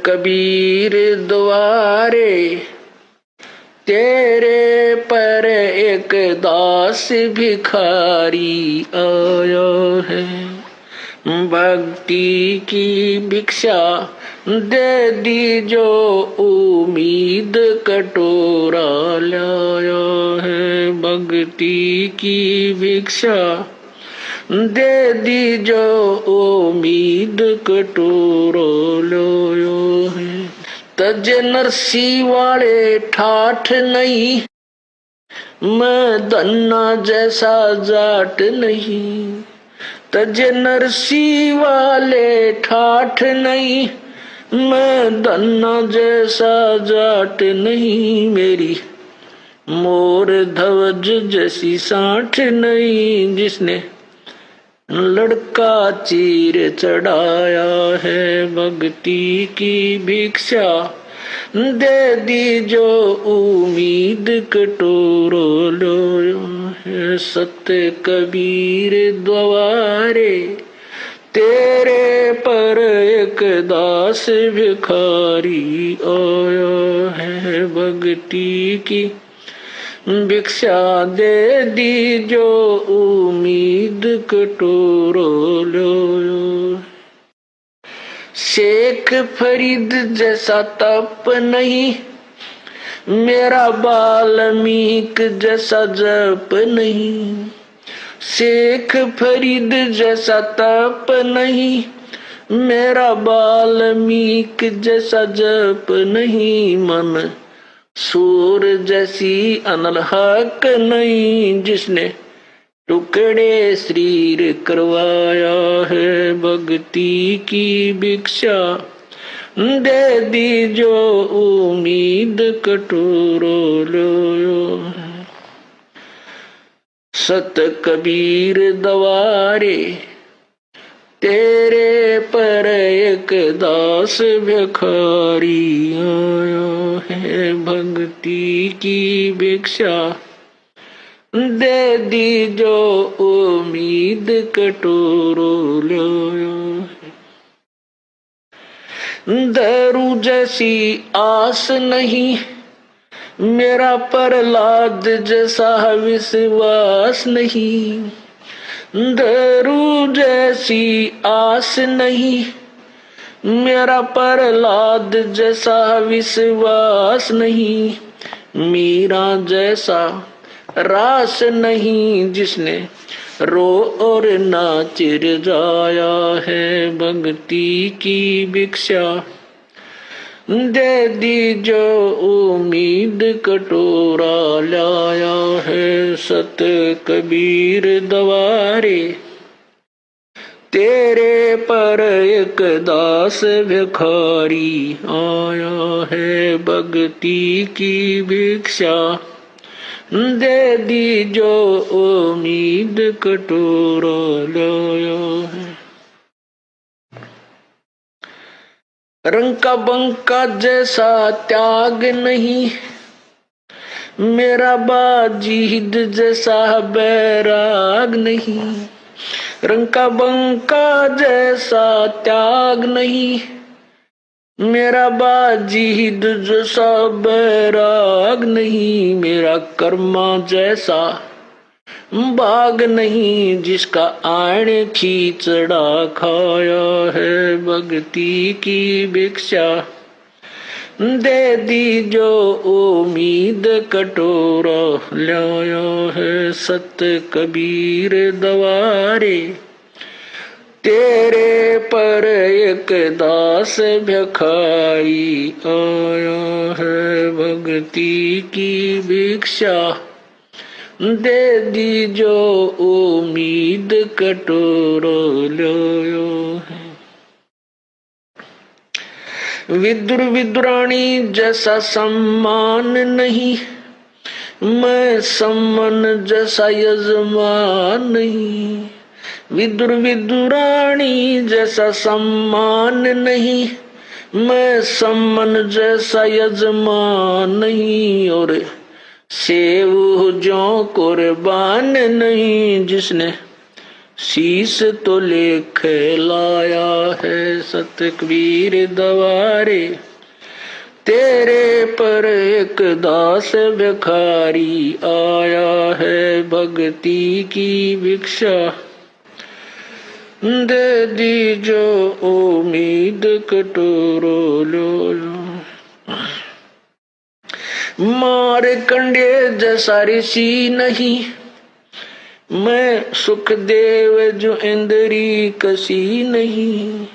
कबीर द्वारे तेरे पर एक दास भिखारी आया है। भक्ति की भिक्षा दे दी जो उम्मीद कटोरा लाया है। भक्ति की भिक्षा दे दी जो उम्मीद कटोरा लाया है। तज नरसी वाले ठाठ नहीं, मैं धन्ना जैसा जाट नहीं। तज नरसी वाले ठाठ नहीं, मैं धन्ना जैसा जाट नहीं। मेरी मोर ध्वज जैसी साठ नहीं, जिसने लड़का चीर चढ़ाया है। भक्ति की भिक्षा दे दी जो उम्मीद कटोरो लो है। सत्य कबीर द्वारे तेरे पर एक दास भिखारी आया है। भक्ति की भिक्षा दे दी जो उम्मीद कटोरो लो। शेख फरीद जैसा तप नहीं, मेरा वाल्मीक जैसा जप नहीं। शेख फरीद जैसा तप नहीं, मेरा वाल्मीक जैसा जप नहीं। मन सूर जैसी अनलहक नहीं, जिसने टुकड़े शरीर करवाया है। भक्ति की भिक्षा दे दी जो उम्मीद कटोरो लो। सत कबीर द्वारे तेरे पर एक दास भिखारी आया है। भक्ति की भिक्षा दे दी जो उम्मीद कटोरो लो। दारू जैसी आस नहीं, मेरा प्रहलाद जैसा विश्वास नहीं। दारू जैसी आस नहीं, मेरा प्रहलाद जैसा विश्वास नहीं। मीरा जैसा रास नहीं, जिसने रो और नाच जाया है। भक्ति की भिक्षा दे दी जो उम्मीद कटोरा लाया है। सत कबीर द्वारे तेरे पर एक दास भिखारी आया है। भक्ति की भिक्षा दे दी जो उम्मीद कटोरा लाया है। रंका बंका जैसा त्याग नहीं, मेरा बाजीद जैसा बैराग नहीं। रंका बंका जैसा त्याग नहीं, मेरा बाजीद जैसा बैराग नहीं। मेरा कर्मा जैसा बाग नहीं, जिसका आण खींचड़ा खाया है। भक्ति की भिक्षा दे दी जो उम्मीद कटोरा लाया है। सत कबीर द्वारे तेरे पर एक दास भिखारी आया है। भक्ति की भिक्षा दे दी जो उम्मीद कटोरा लाया है। विदुर विदुरानी जैसा सम्मान नहीं, मैं सम्मान जैसा यजमान नहीं। विदुर विदुरानी जैसा सम्मान नहीं, मैं सम्मान जैसा यजमान नहीं। और सेव जो कुर्बान नहीं, जिसने शीश तो लेख लाया है सत कबीर दवारे। तेरे पर एक दास भिखारी आया है भक्ति की भिक्षा। दे दी जो उम्मीद कटोरो लो। मार कंडे जैसा ऋषि नहीं, मैं सुखदेव जो इंद्री कसी नहीं।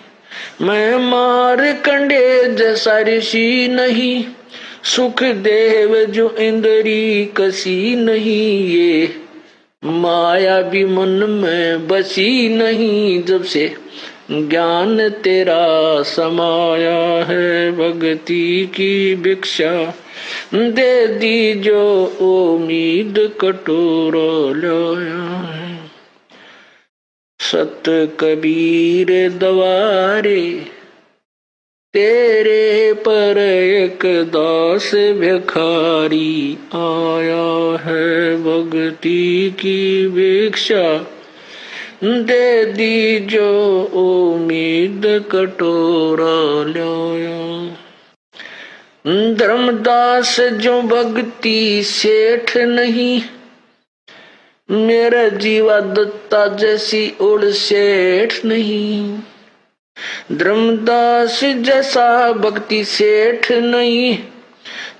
मैं मार कंडे जैसा ऋषि नहीं, सुखदेव जो इंद्री कसी नहीं। ये माया भी मन में बसी नहीं, जब से ज्ञान तेरा समाया है भक्ति की भिक्षा। दे दी जो उम्मीद कटोरो लाया है। सत कबीर दवारे तेरे पर एक दास भिखारी आया है भक्ति की भिक्षा। दे दी जो उम्मीद कटोरा लाया। धर्मदास जो भक्ति सेठ नहीं, मेरा जीवा दत्ता जैसी उड़ सेठ नहीं। धर्मदास जैसा भक्ति सेठ नहीं,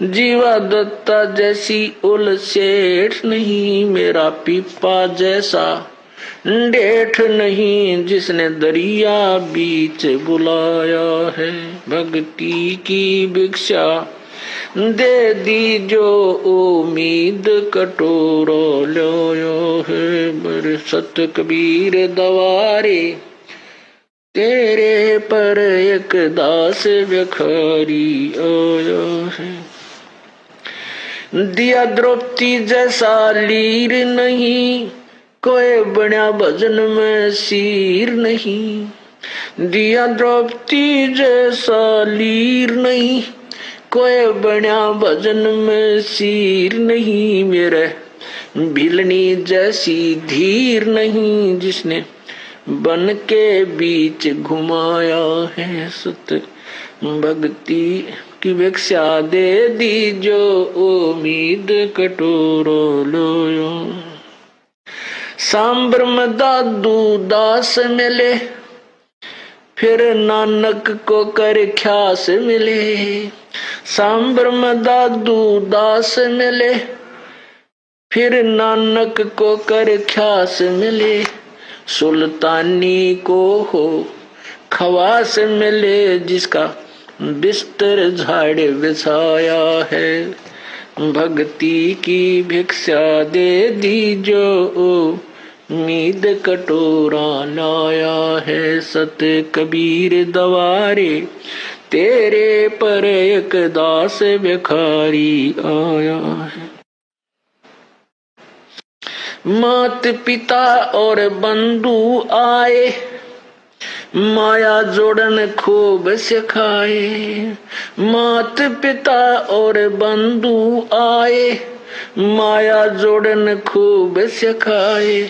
जीवा दत्ता जैसी उल सेठ नहीं। मेरा पीपा जैसा डेठ नहीं, जिसने दरिया बीच बुलाया है भक्ति की भिक्षा। दे दी जो उम्मीद कटोरो लाया है। बर सत कबीर दवारे तेरे पर एक दास भिखारी आया है। दिया द्रौपदी जैसा लीर नहीं, कोई बना भजन में सीर नहीं। दिया द्रौपदी जैसा लीर नहीं, कोई बना भजन में सीर नहीं। मेरे भिलनी जैसी धीर नहीं, जिसने बन के बीच घुमाया है सत भक्ति की भिक्षा। दे दी जो उम्मीद कटोरो लोयो। सांब्रम दादू दास मिले, फिर नानक को कर ख्यास मिले। सांब्रम दादू दास मिले, फिर नानक को कर ख्यास मिले। सुल्तानी को हो खवास मिले, जिसका बिस्तर झाड़ बिछाया है भक्ति की भिक्षा। दे दी जो उम्मीद कटोरा लाया है सत कबीर दवारे। तेरे पर एक दास भिखारी आया है। मात पिता और बंधु आए, माया जोड़न खूब सिखाए। मात पिता और बंधु आए, माया जोड़न खूब सिखाए।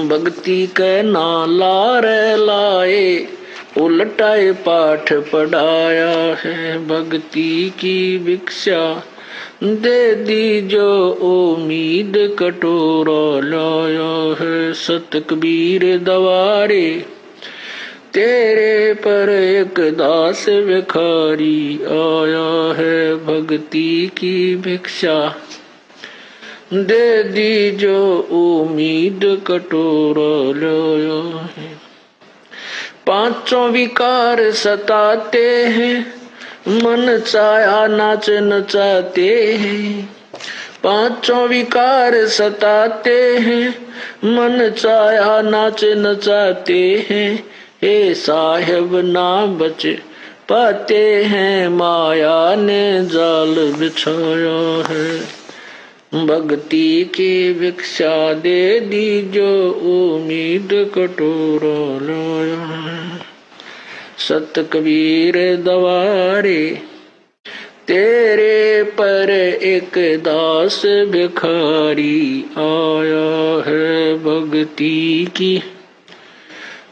भक्ति के नाला रे लाए, उल्टाए पाठ पढ़ाया है भक्ति की भिक्षा। दे दी जो उम्मीद कटोरा लाया है सत कबीर दवारे। तेरे पर एक दास भिखारी आया है भक्ति की भिक्षा। दे दी जो उम्मीद कटोरा लाया है। पांचों विकार सताते हैं, मन चाहा नाच नचाते हैं। पांचों विकार सताते हैं, मन चाहा नाच नचाते हैं। हे साहेब ना बच पाते हैं, माया ने जाल बिछाया है भक्ति की भिक्षा। दे दी जो उम्मीद कटोरा लाया है सत कबीर दवारे। तेरे पर एक दास भिखारी आया है भक्ति की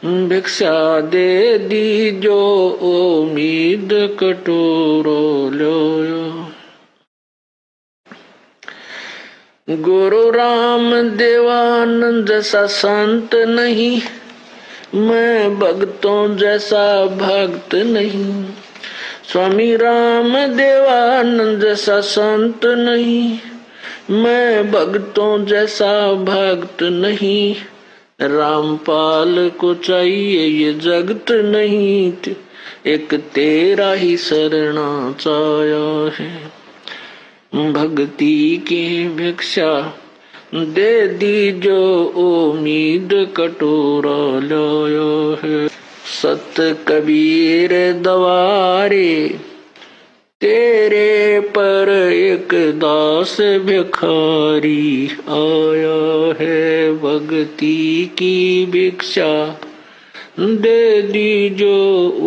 भिक्षा दे दी जो उम्मीद कटोरो लो। गुरु राम देवानंद जैसा संत नहीं, मैं भक्तों जैसा भक्त नहीं। स्वामी राम देवानंद जैसा संत नहीं, मैं भक्तों जैसा भक्त नहीं। रामपाल को चाहिए ये जगत नहीं, एक तेरा ही शरणा चाया है। भक्ति की भिक्षा दे दी जो उम्मीद कटोरा लाया है। सत कबीर दवारे तेरे पर एक दास भिखारी आया है। भक्ति की भिक्षा दे दी जो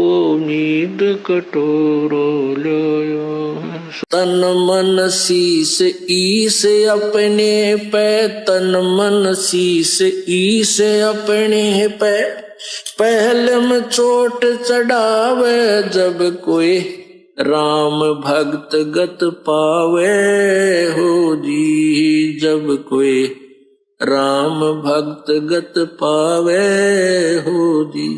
उम्मीद कटोरो लाया है। तन मन शीस ईस अपने पे, तन मन शीस ईस अपने पे। पहले में चोट चढ़ावे जब कोई राम भक्त गत पावे हो जी। जब कोई राम भक्त गत पावे हो जी।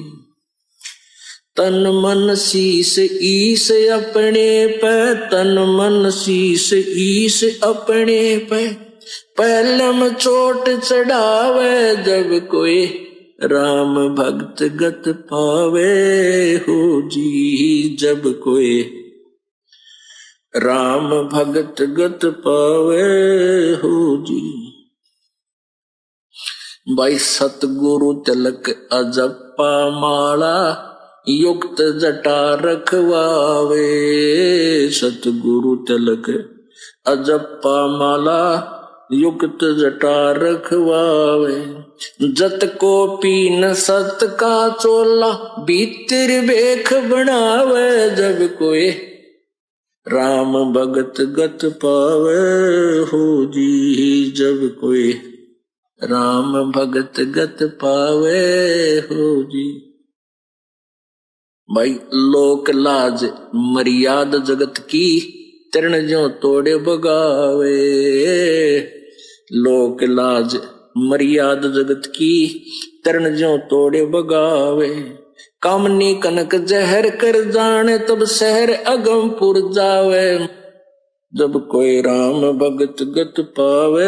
तन मन शीस ईस अपने पे, तन मन शीस ईस अपने पे। पहले में चोट चढ़ावे जब कोई राम भक्त गत पावे हो जी। जब कोई राम भक्त गत पावे हो जी। भाई सतगुरु तिलक अजप्पा माला, युक्त जटा रखवावे। सतगुरु तिलक अजप्पा माला, युक्त जटा रखवावे। जत को पीन सत का चोला, भीतर बेख बनावे जब कोई राम भगत गत पावे हो जी। जब कोई राम भगत गत पावे हो जी। भाई लोक लाज मर्याद जगत की, तरण जो तोड़े बगावे। लोक लाज मर्याद जगत की, तरण जो तोड़े बगावे। कामनी कनक जहर कर जाने, तब शहर अगमपुर जावे। जब कोई राम भगत गत पावे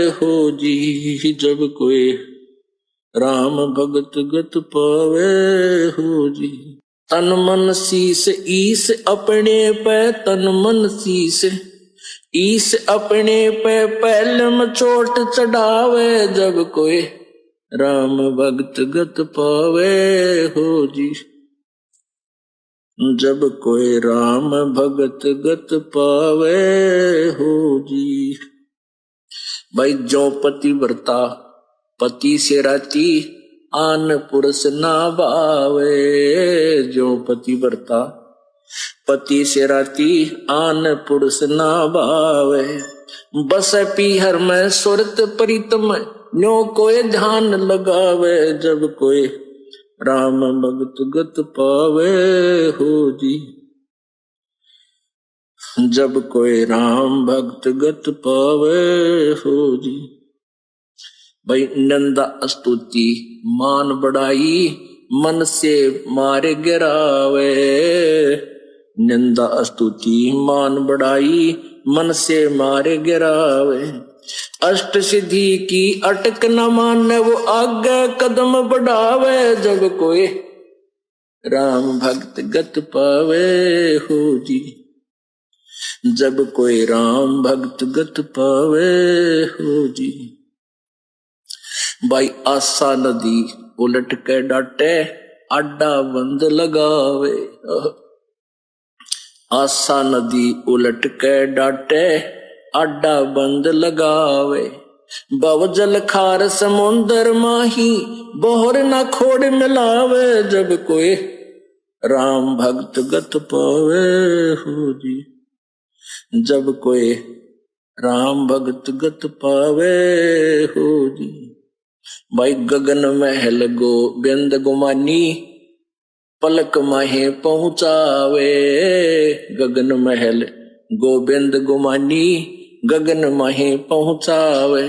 हो जी। जब कोई राम भगत गत पावे हो जी। तन मन शीस ईस अपने पे, तन मन शीस ईस अपने पे। पहले में चोट चढ़ावे जब कोई राम भक्त गत पावे हो जी। जब कोई राम भगत गत पावे हो जी। भाई जो पति व्रता पति से राती, आन पुरुष ना भावे। जो पति व्रता पति से राती, आन पुरुष ना भावे। बस पीहर में सुरत प्रीतम, न्यो कोई ध्यान लगावे। जब कोई राम भगत गत पावे हो जी। जब कोई राम भक्त गत पावे हो जी। भाई नंदा स्तुति मान बढ़ाई, मन से मारे गिरावे। निंदा स्तुति मान बढ़ाई, मन से मारे गिरावे। अष्ट सिद्धि की अटक न माने, वो आगे कदम बढ़ावे। जब कोई राम भक्त गत पावे हो जी। जब कोई राम भक्त गत पावे हो जी। भाई आशा नदी उलट के डाटे, अड्डा बंद लगावे। आशा नदी उलट के डाटे, अड्डा बंद लगावे। बवजल खार समुंदर माही, बोहर न खोड़ मिलावे। जब कोई राम भक्त गत पावे हो जी। जब कोई राम भक्त गत पावे हो जी। भाई गगन महल गोबिंद गुमानी पलक माहे पहुंचावे। गगन महल गोबिंद गुमानी गगन माहे पहुंचावे।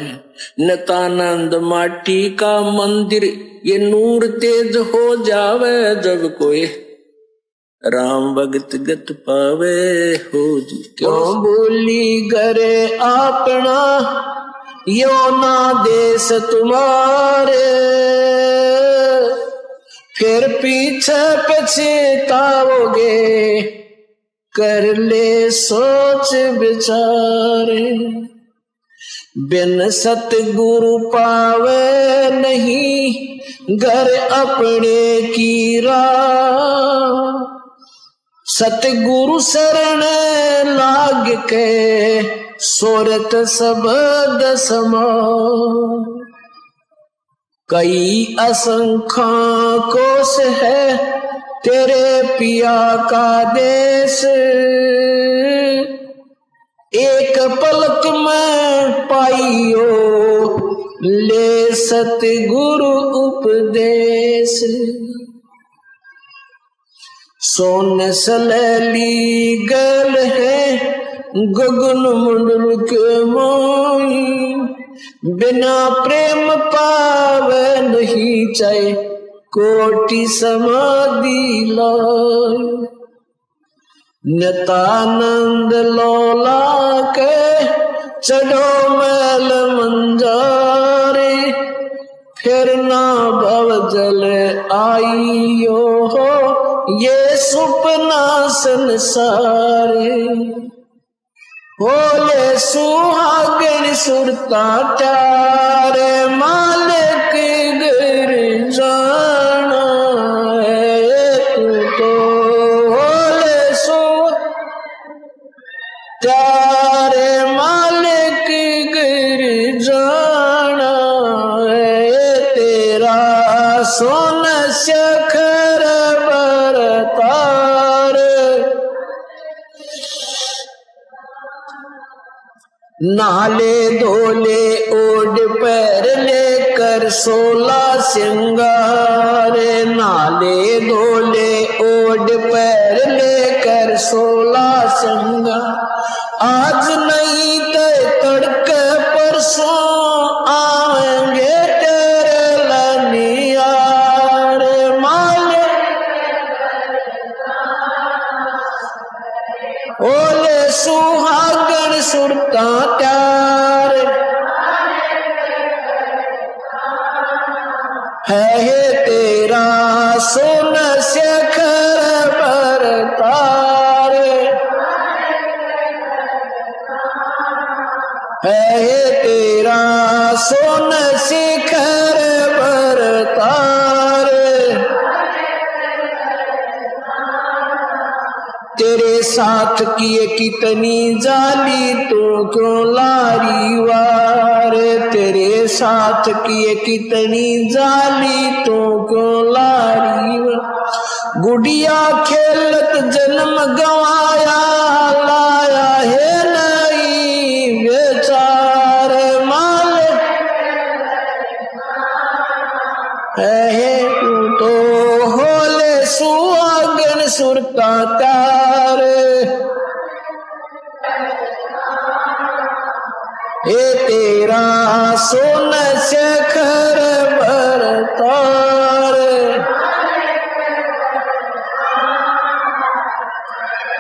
नित्यानंद माटी का मंदिर ये नूर तेज हो जावे। जब कोई राम भगत गत पावे हो जी। क्यों बोली करे अपना यो ना देश तुम्हारे, फिर पीछे पछताओगे कर ले सोच विचारे। बिन सतगुरु पावे नहीं घर अपने की राह। सतगुरु शरण लाग के सोरत सबद समा। कई असंख्य कोस है तेरे पिया का देश, एक पलक में पाइयो ले सतगुरु उपदेश। सोन सलैली गल है गगन मंडल के मोई। बिना प्रेम पावे नहीं चाहे कोटि समाधि लाए। नित्यानंद लौला के चढ़ो मैल मंजारे, फिर ना भव जल आइयो हो ये सुपना संसारे। बोले सुहागन सुरता चारे मालिक गिर जाना है तू तो। बोले सु चारे मालिक गिर जाना है तेरा सोन शखर बरतार। नाले धोले ओढ़ पैर लेकर 16 सिंगार। नाले धोले ओढ़ पैर लेकर 16 सिंगार। आज नहीं तो तड़के परसों आएंगे तेरे लनियार। माले ओले सुहागन सुरता त्यार है तेरा सोन शेखर बरतार। है तेरा सोन शेखर बरतार। तेरे साथ किए कितनी जाली तू क्यों लारी वार। तेरे साथ किए कितनी जाली तू क्यों लारी वार। गुड़िया खेलत जन्म गवाया लाया है नई बेचार। माल है तू तो होले सुहागन सुरता तार। हे तेरा सोन शेखर बरतार।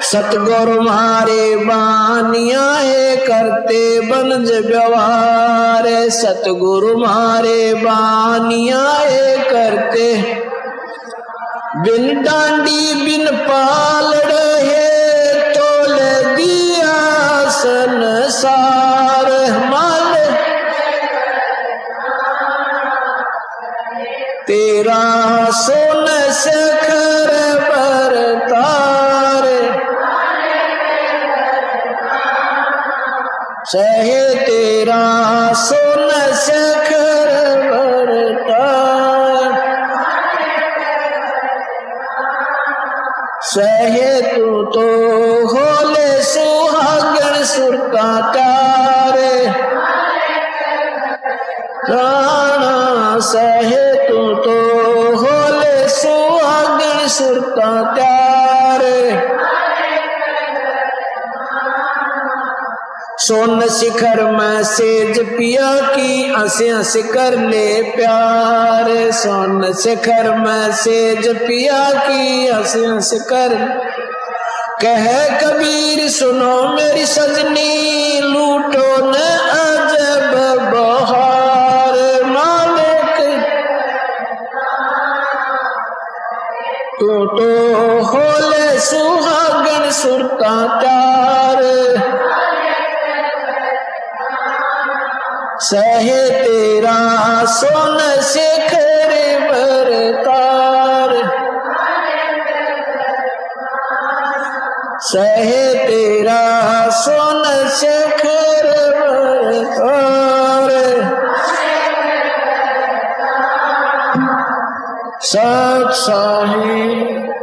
सतगुरु मारे बानिया है करते बनज व्यवहार। सतगुरु मारे बानिया है करते बिन डांडी बिन पालड़ है तोल दिया संसार। माल तेरा सोन शेखर बरतार। सहे तेरा सोन शेखर बरतार। सहे तू तो होले सुहागन सुरता तार। राणा सोन शिखर में सेज पिया की हंस हंस कर ले प्यार। सोन शिखर में सेज पिया की हंस हंस कर। कह कबीर सुनो मेरी सजनी लूटो न अजब बहार। मालिक तू तो होले सुहागन सुरता प्यार। सहे तेरा सोन शिखर बरतार। सहे तेरा सोन शिखर बरतार। सत साहिब